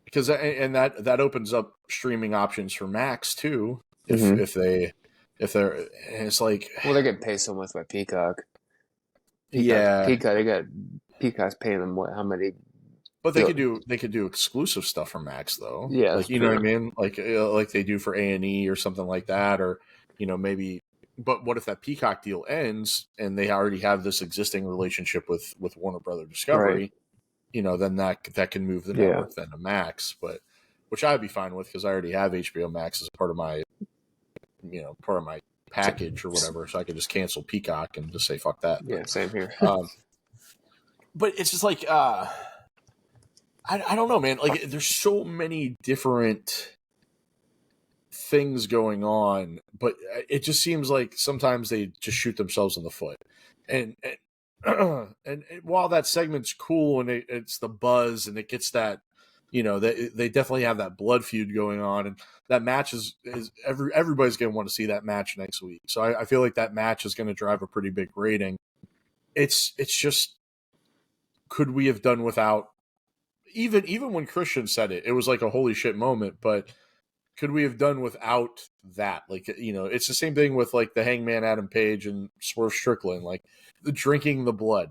Because that opens up streaming options for Max too. If they're, it's like, well, they're getting paid so much by Peacock. Peacock's paying them how many? But they could do exclusive stuff for Max though. Yeah, like, you know what I mean, like they do for A&E or something like that, or maybe. But what if that Peacock deal ends and they already have this existing relationship with Warner Brother Discovery? Right. Then that can move the network then to Max, but which I'd be fine with because I already have HBO Max as part of my package or whatever, so I could just cancel Peacock and just say fuck that. Yeah, same here. But it's just like I don't know, man. Like, there's so many different things going on, but it just seems like sometimes they just shoot themselves in the foot. And and while that segment's cool and it's the buzz and it gets that, they definitely have that blood feud going on, and that match is everybody's going to want to see that match next week. So I feel like that match is going to drive a pretty big rating. It's just, could we have done without? Even when Christian said it, it was like a holy shit moment, but could we have done without that? Like, it's the same thing with like the Hangman Adam Page and Swerve Strickland, like the drinking the blood.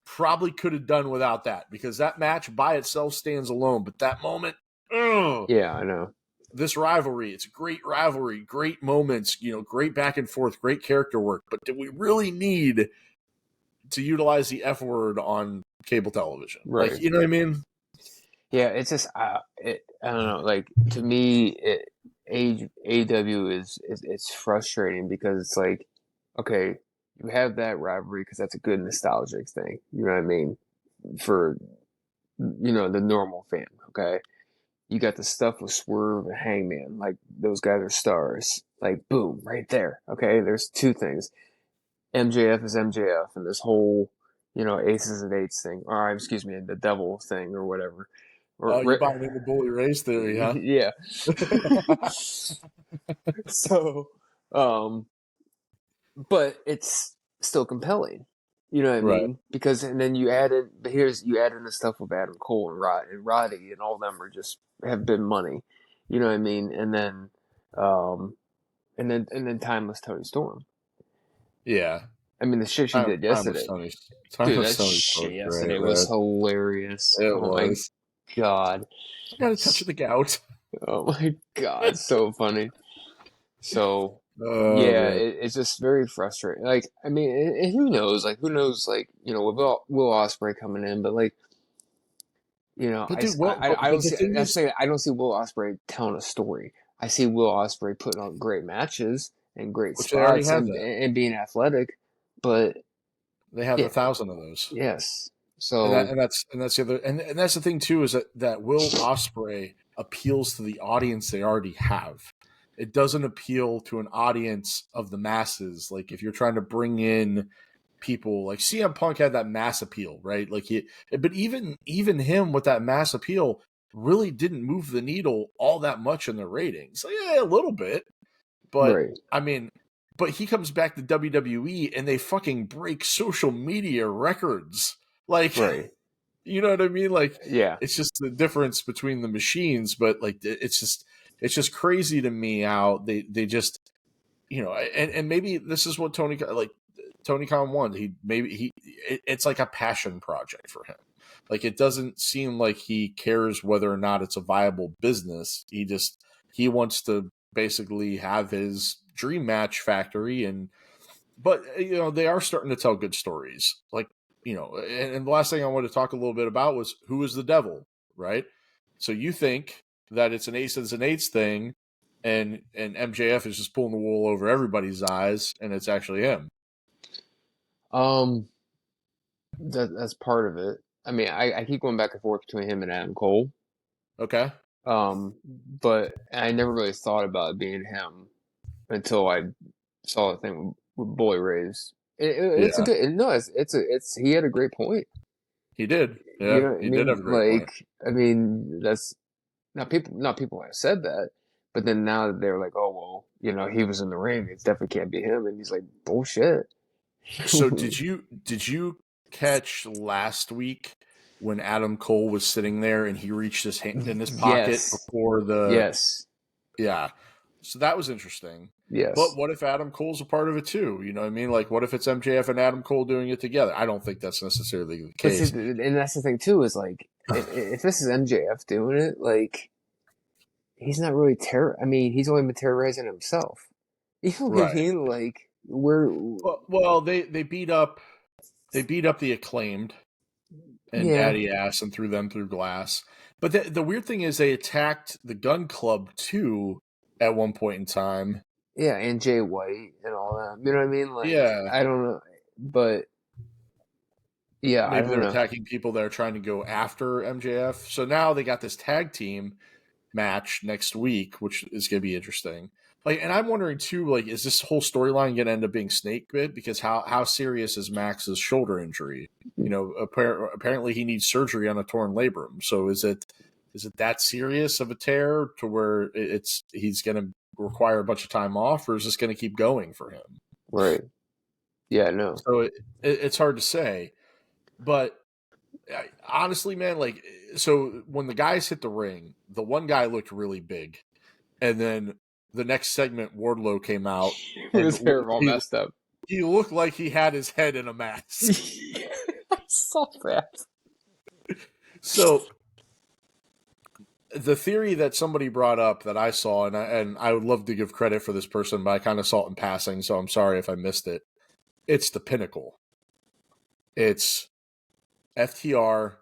Probably could have done without that, because that match by itself stands alone. But that moment, yeah, I know. This rivalry, it's a great rivalry, great moments, great back and forth, great character work. But do we really need to utilize the F word on cable television? Right. Like, you know what I mean? Yeah, it's just I don't know. Like, to me, AEW it's frustrating because it's like, okay, you have that rivalry because that's a good nostalgic thing. You know what I mean? For the normal fan. Okay, you got the stuff with Swerve and Hangman. Like, those guys are stars. Like, boom, right there. Okay, there's two things. MJF is MJF, and this whole aces and eights thing, or excuse me, the devil thing, or whatever. You're buying into bully race theory, huh? Yeah. So, but it's still compelling. You know what I mean? Because, and then you add in the stuff with Adam Cole and Roddy, and all of them have been money. You know what I mean? And then, and then Timeless Tony Storm. Yeah. I mean, the shit she did yesterday. Dude, that shit yesterday was hilarious. It was. My God. I got a touch of the gout. Oh my God, so funny. So it's just very frustrating. Like, I mean, and who knows? Like, with Will Ospreay coming in, but like, but dude, I don't see Will Ospreay telling a story. I see Will Ospreay putting on great matches and great spots and being athletic, but they have 1,000 of those. Yes. So and that's the other, and that's the thing too, is that Will Ospreay appeals to the audience they already have. It doesn't appeal to an audience of the masses. Like, if you're trying to bring in people, like CM Punk had that mass appeal, right? Like, but even him with that mass appeal really didn't move the needle all that much in the ratings. Like, yeah, a little bit, but right. I mean, but he comes back to WWE and they fucking break social media records. Like, right. You know what I mean? Like, yeah, it's just the difference between the machines, but like, it's just crazy to me how they just, and maybe this is what Tony Khan wanted. It's like a passion project for him. Like, it doesn't seem like he cares whether or not it's a viable business. He wants to basically have his dream match factory and but they are starting to tell good stories. Like, and the last thing I wanted to talk a little bit about was who is the devil, right? So you think that it's an ace and eights thing, and MJF is just pulling the wool over everybody's eyes, and it's actually him. Um, that's part of it. I mean, I keep going back and forth between him and Adam Cole. Okay. But I never really thought about it being him until I saw the thing with Boy Rays. It's a Yeah, good no, it's he had a great point. he did. You Yeah, know what I he did have mean? a great point. Like, I mean, that's not people have said that, but then now they're like, oh well, he was in the ring. It definitely can't be him. And he's like, bullshit. So did you catch last week when Adam Cole was sitting there and he reached his hand in his pocket Yes, before the yes, yeah. So that was interesting. But yes. what if Adam Cole's a part of it too? You know what I mean? Like what if it's MJF and Adam Cole doing it together? I don't think that's necessarily the But see, case. and that's the thing too is like, if this is MJF doing it, like he's not really I mean, he's only been terrorizing himself. You know what I Right. mean? Like we're Well, they beat up the Acclaimed and yeah, Daddy Ass and threw them through glass. But the weird thing is they attacked the Gun Club too at one point in time. yeah, and Jay White and all that. You know what I mean? Like Yeah, I don't know, but yeah, I maybe don't they're know. attacking people that are trying to go after MJF. So now they got this tag team match next week, which is going to be interesting. Like, and I'm wondering too, like, is this whole storyline going to end up being snake bit? Because how serious is Max's shoulder injury? Apparently he needs surgery on a torn labrum. So is it that serious of a tear to where he's going to require a bunch of time off, or is this going to keep going for him? Right? Yeah, no. So it's hard to say, but honestly, man, like, so when the guys hit the ring, the one guy looked really big, and then the next segment, Wardlow came out, and His hair all messed up. he looked like he had his head in a mask. I saw that. So the theory that somebody brought up that I saw, and I would love to give credit for this person, but I kind of saw it in passing, so I'm sorry if I missed it. It's the Pinnacle. It's FTR,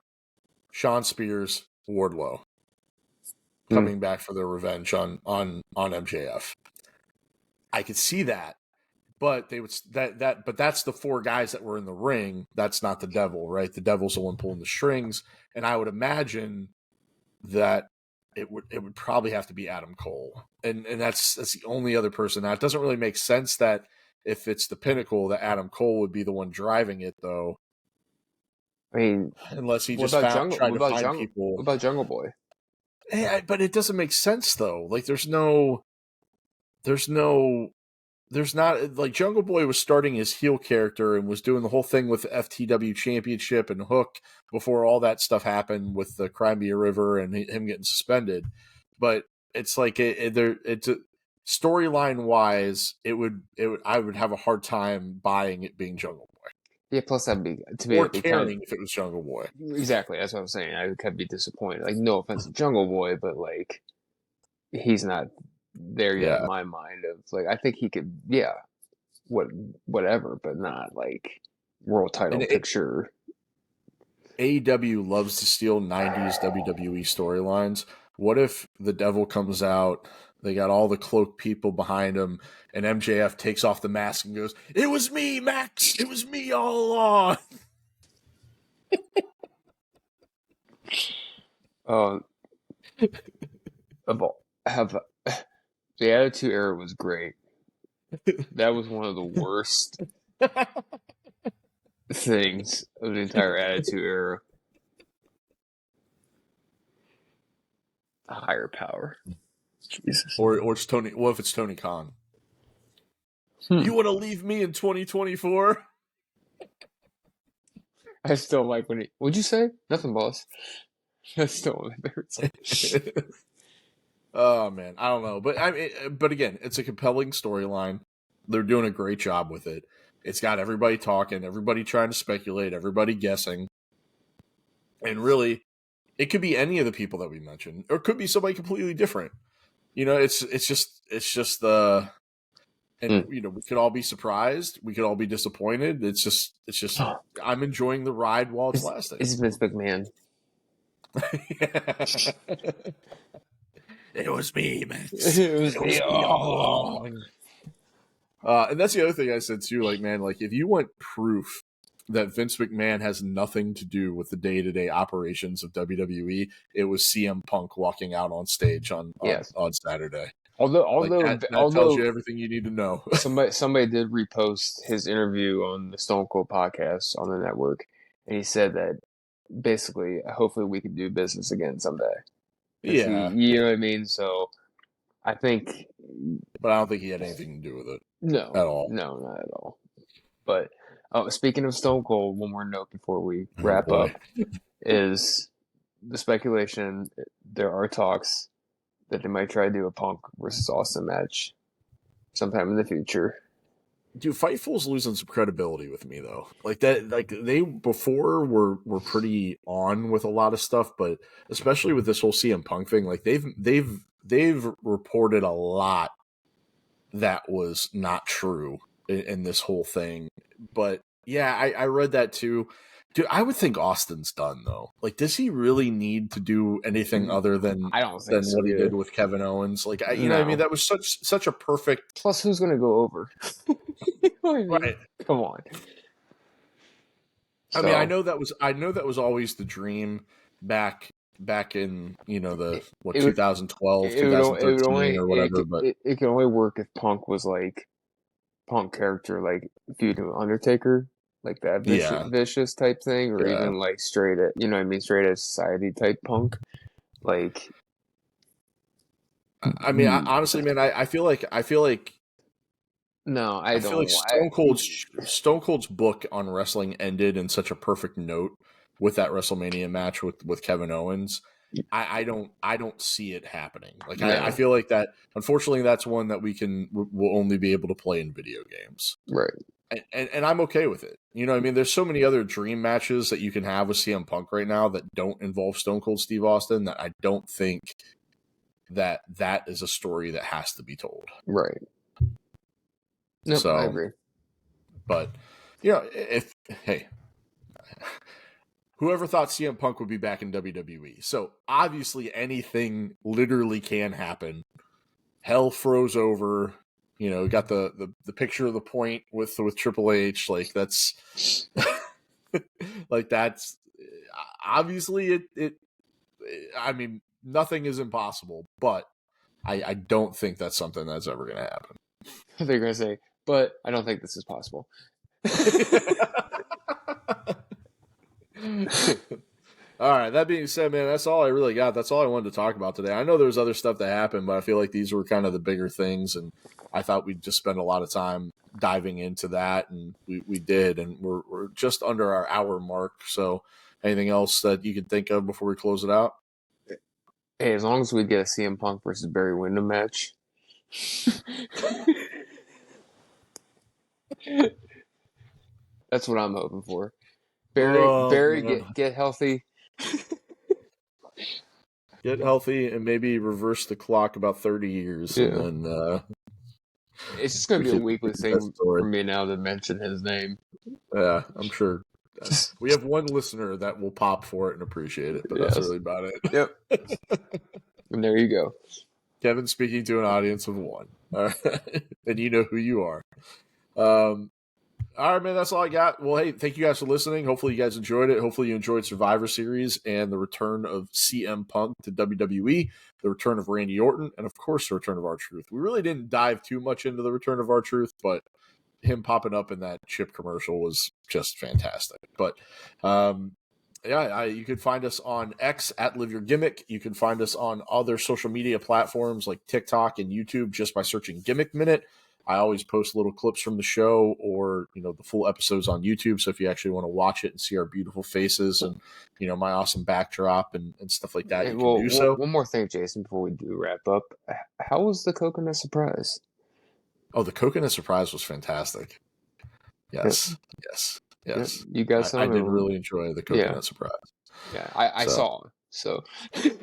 Sean Spears, Wardlow coming back for their revenge on MJF. I could see that, but they would but that's the four guys that were in the ring. That's not the devil, right? The devil's the one pulling the strings, and I would imagine that it would probably have to be Adam Cole, and that's the only other person. Now it doesn't really make sense that if it's the Pinnacle, that Adam Cole would be the one driving it, though. I mean, Unless he what just about Jungle? tried What to about find Jungle? What people. about Jungle Boy? But it doesn't make sense though. Like there's not like Jungle Boy was starting his heel character and was doing the whole thing with the FTW Championship and Hook before all that stuff happened with the Crimea River and him getting suspended. But it's like it's storyline wise, I would have a hard time buying it being Jungle Boy Yeah, plus that'd be to me or it'd be kind caring if it was Jungle Boy. of exactly that's what I'm saying. I would kind of be disappointed. Like no offense to Jungle Boy, but like he's not there yet in Yeah, my mind. Of like I think he could, whatever, but not like world title and picture. AEW loves to steal 90s WWE storylines. What if the devil comes out, they got all the cloaked people behind him, and MJF takes off the mask and goes, "It was me, Max! It was me all along!" Uh, have the Attitude Era was great. That was one of the worst things of the entire Attitude Era. A higher power. Jesus. Or it's Tony. What if it's Tony Khan? Hmm. You want to leave me in 2024? I still like when he. What'd you say? Nothing, boss. That's still one of my favorites. Oh man, I don't know, but again, it's a compelling storyline. They're doing a great job with it. It's got everybody talking, everybody trying to speculate, everybody guessing, and really, it could be any of the people that we mentioned, or it could be somebody completely different. It's just and we could all be surprised, we could all be disappointed. It's just I'm enjoying the ride while it's lasting. It's Vince McMahon. It was me, man. It was me all along. And that's the other thing I said too. Like, man, like if you want proof that Vince McMahon has nothing to do with the day-to-day operations of WWE, it was CM Punk walking out on stage on Saturday. Although that tells you everything you need to know. somebody did repost his interview on the Stone Cold podcast on the network, and he said that basically, hopefully, we can do business again someday. Yeah, you know what I mean. So, I think, but I don't think he had anything to do with it. No, at all. No, not at all. But speaking of Stone Cold, one more note before we wrap up is the speculation. There are talks that they might try to do a Punk versus Austin match sometime in the future. Dude, Fightful's losing some credibility with me though. Like that, like they before were pretty on with a lot of stuff, but especially with this whole CM Punk thing, like they've reported a lot that was not true in this whole thing. But yeah, I read that too. Dude, I would think Austin's done though. Like, does he really need to do anything other than what he did with Kevin Owens? Like, you know what I mean? That was such a perfect. Plus, who's going to go over? Right? Come on. I mean, I know that was always the dream back in 2012, 2013 or whatever. But it can only work if Punk was like Punk character, like feuding with Undertaker. Like that vicious type thing, or even like straight at straight at society type Punk. Like, I mean, honestly, man, I feel like no, I feel like Stone Cold's book on wrestling ended in such a perfect note with that WrestleMania match with Kevin Owens. I don't see it happening. Like I feel like that. Unfortunately, that's one that we'll only be able to play in video games, right? And I'm okay with it. You know what I mean? There's so many other dream matches that you can have with CM Punk right now that don't involve Stone Cold Steve Austin that I don't think that is a story that has to be told. Right. No, so, I agree. But, whoever thought CM Punk would be back in WWE? So, obviously, anything literally can happen. Hell froze over. Got the picture of the point with Triple H. Like that's like that's obviously it. I mean, nothing is impossible, but I don't think that's something that's ever going to happen. They're going to say, but I don't think this is possible. All right. That being said, man, that's all I really got. That's all I wanted to talk about today. I know there was other stuff that happened, but I feel like these were kind of the bigger things, and I thought we'd just spend a lot of time diving into that, and we did, and we're just under our hour mark. So, anything else that you can think of before we close it out? Hey, as long as we get a CM Punk versus Barry Windham match. That's what I'm hoping for. Barry, get healthy. Get healthy and maybe reverse the clock about 30 years. Yeah. And then it's just going to be a weekly thing for me now to mention his name. Yeah, I'm sure. We have one listener that will pop for it and appreciate it, but that's really about it. Yep. And there you go. Kevin speaking to an audience of one. All right. And you know who you are. All right, man, that's all I got. Well, hey, thank you guys for listening. Hopefully you guys enjoyed it. Hopefully you enjoyed Survivor Series and the return of CM Punk to WWE, the return of Randy Orton, and, of course, the return of R-Truth. We really didn't dive too much into the return of R-Truth, but him popping up in that Chip commercial was just fantastic. But, you can find us on X at Live Your Gimmick. You can find us on other social media platforms like TikTok and YouTube just by searching Gimmick Minute. I always post little clips from the show or, the full episodes on YouTube. So if you actually want to watch it and see our beautiful faces and, my awesome backdrop and stuff like that, you can do so. One more thing, Jason, before we do wrap up. How was the coconut surprise? Oh, the coconut surprise was fantastic. Yes. You got some? I did really enjoy the coconut surprise. Yeah, I saw So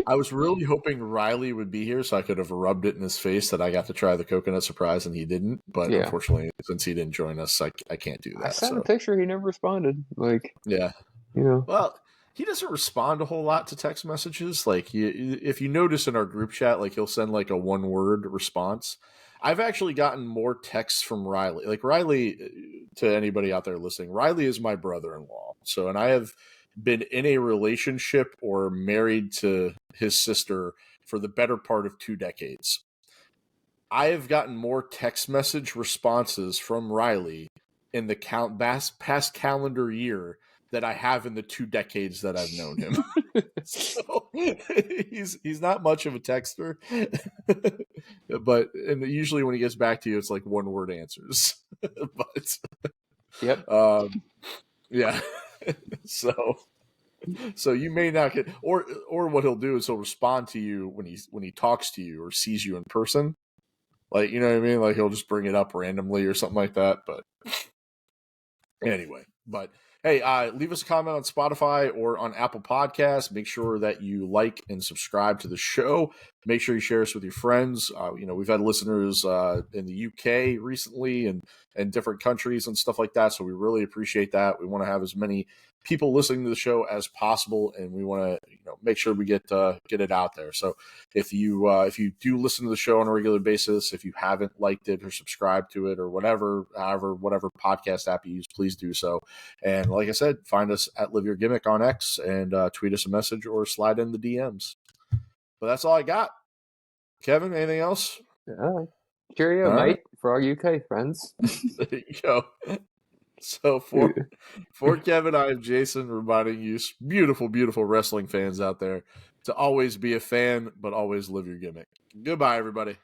I was really hoping Riley would be here so I could have rubbed it in his face that I got to try the coconut surprise and he didn't. But yeah, unfortunately, since he didn't join us, I can't do I that. sent a So picture. He never responded. Like, yeah. you know, Well, he doesn't respond a whole lot to text messages. Like, if you notice in our group chat, like he'll send like a one-word response. I've actually gotten more texts from Riley. Like Riley, to anybody out there listening, Riley is my brother-in-law. So, and I have been in a relationship or married to his sister for the better part of 2 decades. I have gotten more text message responses from Riley in the past calendar year that I have in the 2 decades that I've known him. So he's not much of a texter, but and usually when he gets back to you, it's like one word answers. But yep, yeah, so you may not get, or what he'll do is he'll respond to you when he talks to you or sees you in person. Like, you know what I mean? Like he'll just bring it up randomly or something like that. But anyway, but hey, leave us a comment on Spotify or on Apple Podcasts. Make sure that you like and subscribe to the show. Make sure you share us with your friends. We've had listeners in the UK recently and different countries and stuff like that. So we really appreciate that. We want to have as many people listening to the show as possible, and we want to make sure we get it out there. So if you do listen to the show on a regular basis, if you haven't liked it or subscribed to it or whatever podcast app you use, please do so. And like I said, find us at Live Your Gimmick on X and tweet us a message or slide in the DMs. But that's all I got. Kevin, anything else? cheerio, All mate, right. for our UK friends. There you go. So for Kevin, I am Jason, reminding you, beautiful, beautiful wrestling fans out there, to always be a fan, but always live your gimmick. Goodbye, everybody.